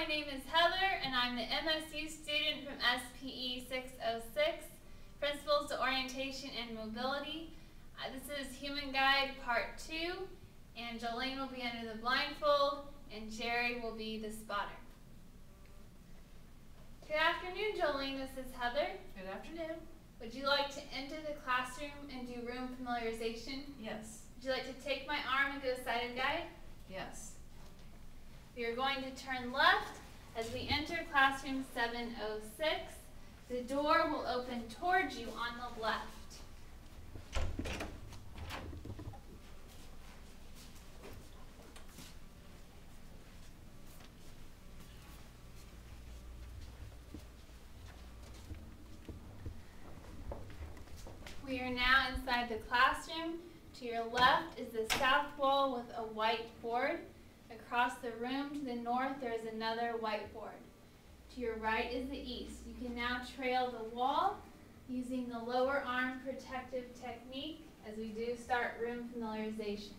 name is Heather, and I'm the MSU student from SPE 606, Principles to Orientation and Mobility. This is Human Guide Part 2, and Jolene will be under the blindfold, and Jerry will be the spotter. Good afternoon, Jolene. This is Heather. Good afternoon. Would you like to enter the classroom and do room familiarization? Yes. Would you like to take my arm and go side guide? Yes. We are going to turn left as we enter classroom 706. The door will open towards you on the left. We are now inside the classroom. To your left is the south wall with a white board. Across the room to the north there is another whiteboard. To your right is the east. You can now trail the wall using the lower arm protective technique as we do start room familiarization.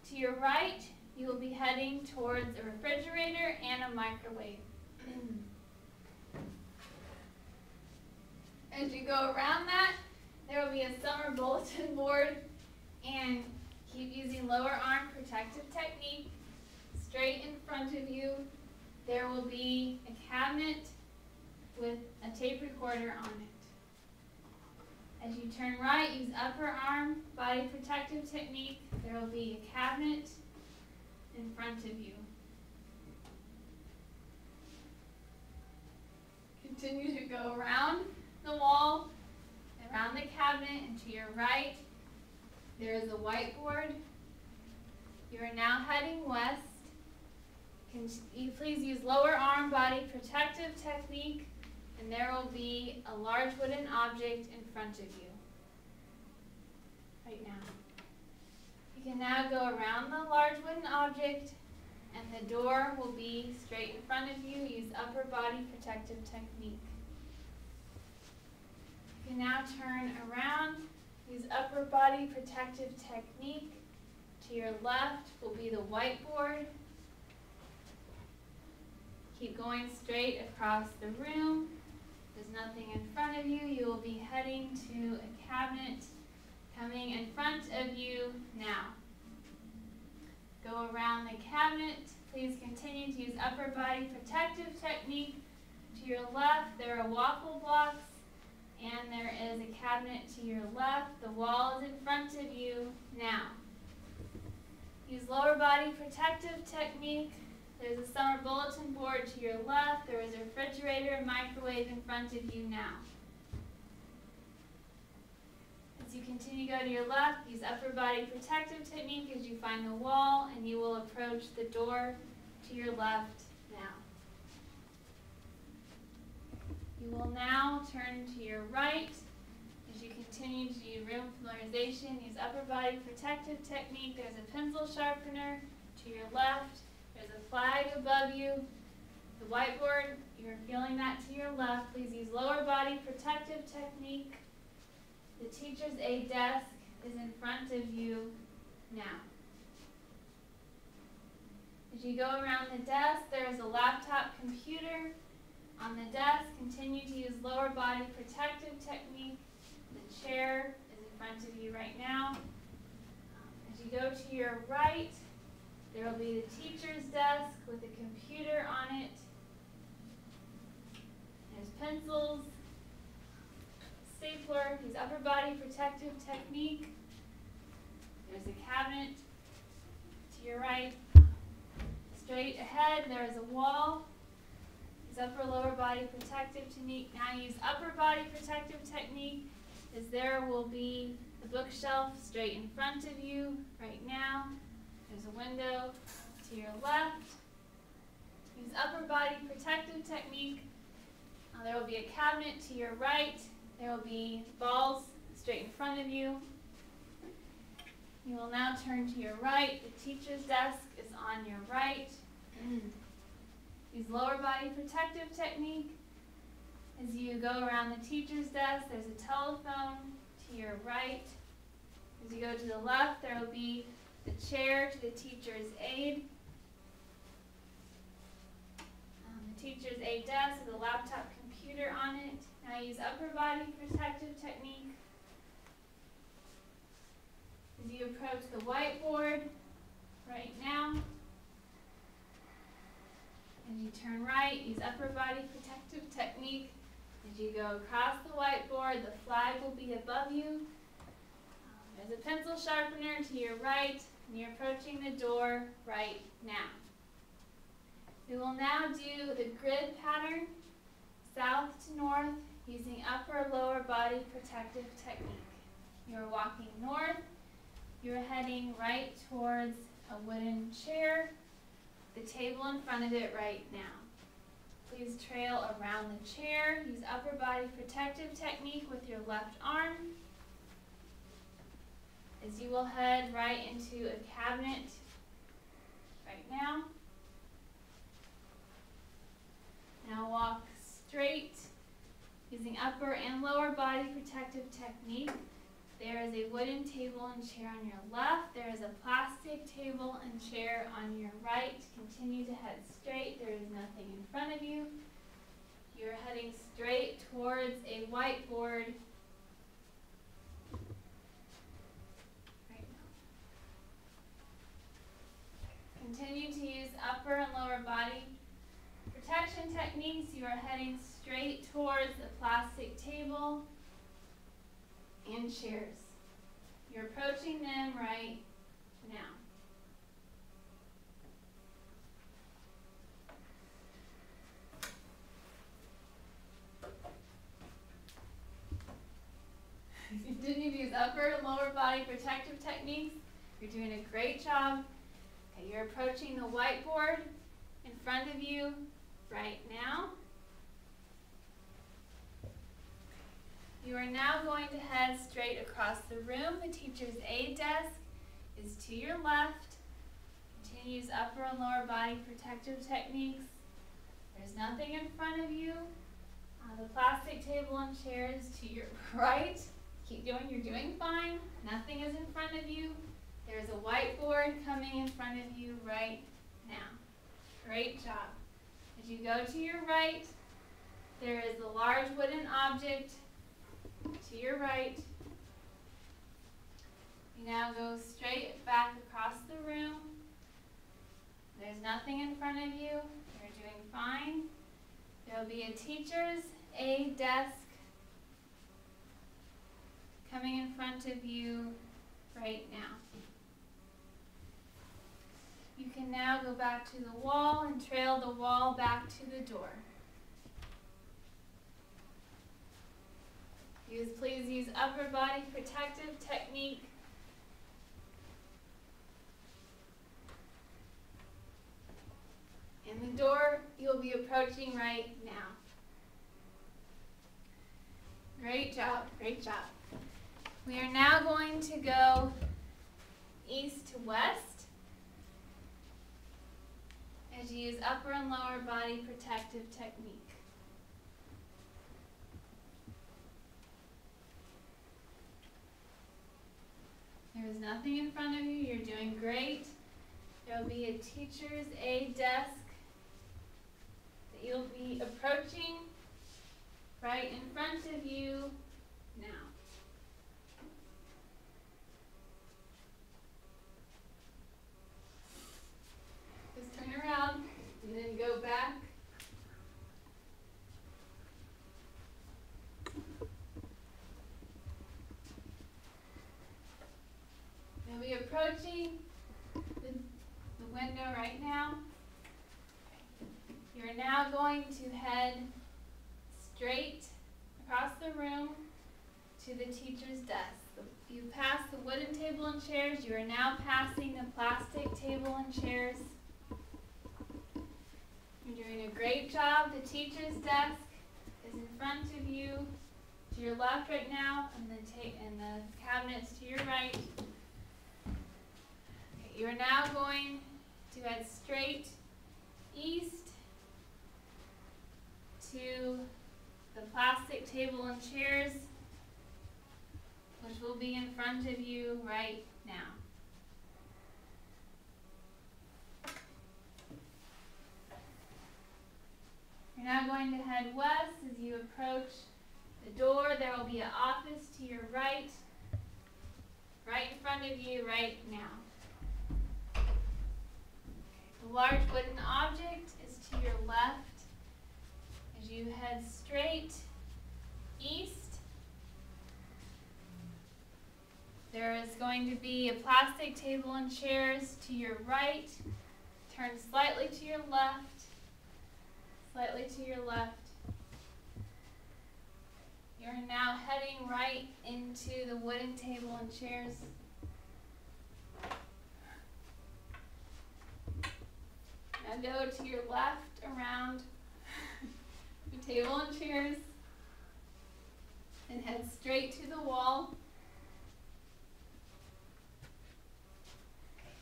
To your right you will be heading towards a refrigerator and a microwave. As you go around that, there will be a summer bulletin board, and keep using lower arm protective technique. Straight in front of you, there will be a cabinet with a tape recorder on it. As you turn right, use upper arm body protective technique. There will be a cabinet in front of you. Continue to go around the wall, around the cabinet, and to your right, there is a whiteboard. You are now heading west. Can you please use lower arm body protective technique, and there will be a large wooden object in front of you right now. You can now go around the large wooden object, and the door will be straight in front of you. Use upper body protective technique. You can now turn around. Use upper body protective technique. To your left will be the whiteboard. Keep going straight across the room. There's nothing in front of you. You will be heading to a cabinet coming in front of you now. Go around the cabinet. Please continue to use upper body protective technique. To your left, there are waffle blocks, and there is a cabinet to your left. The wall is in front of you now. Use lower body protective technique. There's a summer bulletin board to your left. There is a refrigerator and microwave in front of you now. As you continue to go to your left, use upper body protective technique as you find the wall, and you will approach the door to your left now. You will now turn to your right. As you continue to do room familiarization, use upper body protective technique. There's a pencil sharpener to your left. There's a flag above you. The whiteboard, you're feeling that to your left. Please use lower body protective technique. The teacher's aid desk is in front of you now. As you go around the desk, there is a laptop computer on the desk. Continue to use lower body protective technique. The chair is in front of you right now. As you go to your right, there will be the teacher's desk with a computer on it. There's pencils, stapler, use upper body protective technique. There's a cabinet to your right. Straight ahead, there is a wall. Use upper lower body protective technique. Now use upper body protective technique as there will be the bookshelf straight in front of you right now. There's a window to your left. Use upper body protective technique. There will be a cabinet to your right. There will be balls straight in front of you. You will now turn to your right. The teacher's desk is on your right. Use lower body protective technique. As you go around the teacher's desk, there's a telephone to your right. As you go to the left, there will be the chair to the teacher's aid. use upper body protective technique. As you approach the whiteboard right now, as you turn right, use upper body protective technique. As you go across the whiteboard, the flag will be above you. There's a pencil sharpener to your right, and you're approaching the door right now. We will now do the grid pattern, south to north, using upper lower body protective technique. You're walking north, you're heading right towards a wooden chair, the table in front of it right now. Please trail around the chair, use upper body protective technique with your left arm, as you will head right into a cabinet right now. Now walk straight using upper and lower body protective technique. There is a wooden table and chair on your left. There is a plastic table and chair on your right. Continue to head straight. There is nothing in front of you. You're heading straight towards a whiteboard right now. Continue to use upper and lower body protection techniques. You are heading straight towards the plastic table and chairs. You're approaching them right now. Continue to use upper and lower body protective techniques. You're doing a great job. Okay, you're approaching the whiteboard in front of you right now. You are now going to head straight across the room. The teacher's aid desk is to your left. Continue to use upper and lower body protective techniques. There's nothing in front of you. The plastic table and chairs to your right. Keep going, you're doing fine. Nothing is in front of you. There's a whiteboard coming in front of you right now. Great job. As you go to your right, there is a large wooden object to your right. You now go straight back across the room. There's nothing in front of you. You're doing fine. There will be a teacher's aid desk coming in front of you right now. You can now go back to the wall and trail the wall back to the door. Please use upper body protective technique. And the door you'll be approaching right now. Great job, great job. We are now going to go east to west as you use upper and lower body protective technique. There is nothing in front of you. You're doing great. There will be a teacher's aid desk that you'll be approaching right in front of you now. Just turn around and then go back. You'll be approaching the window right now. You're now going to head straight across the room to the teacher's desk. You pass the wooden table and chairs. You are now passing the plastic table and chairs. You're doing a great job. The teacher's desk is in front of you, to your left right now, and the cabinets to your right. Okay, you are now going to head straight east to the plastic table and chairs, which will be in front of you right now. You're now going to head west as you approach the door, there will be an office to your right in front of you right now. The large wooden object is to your left as you head straight east. There is going to be a plastic table and chairs to your right. Turn slightly to your left, slightly to your left. You're now heading right into the wooden table and chairs. Now go to your left around the table and chairs and head straight to the wall.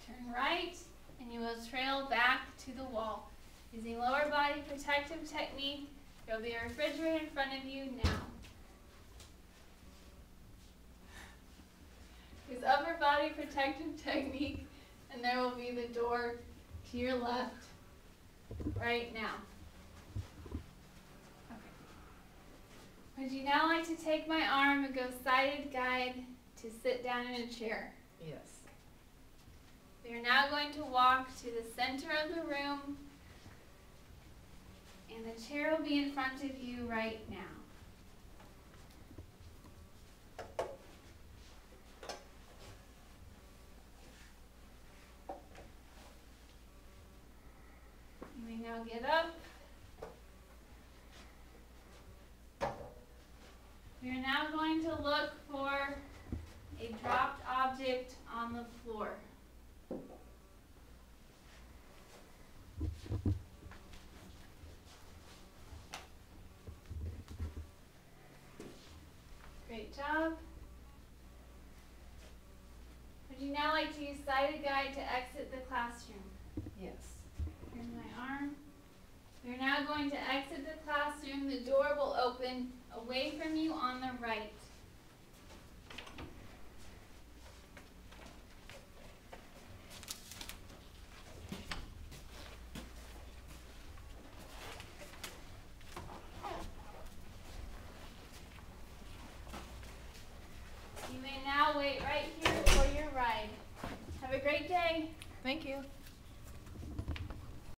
Turn right and you will trail back to the wall. Using lower body protective technique, there will be a refrigerator in front of you now. Use upper body protective technique, and there will be the door to your left right now. Okay. Would you now like to take my arm and go sighted guide to sit down in a chair? Yes. We are now going to walk to the center of the room, and the chair will be in front of you right now. You may now get up. We are now going to look for a dropped object on the floor. Great job. Would you now like to use sighted guide to exit the classroom? Yes. Here's my arm. We're now going to exit the classroom. The door will open away from you on the right. You may now wait right here for your ride. Have a great day. Thank you.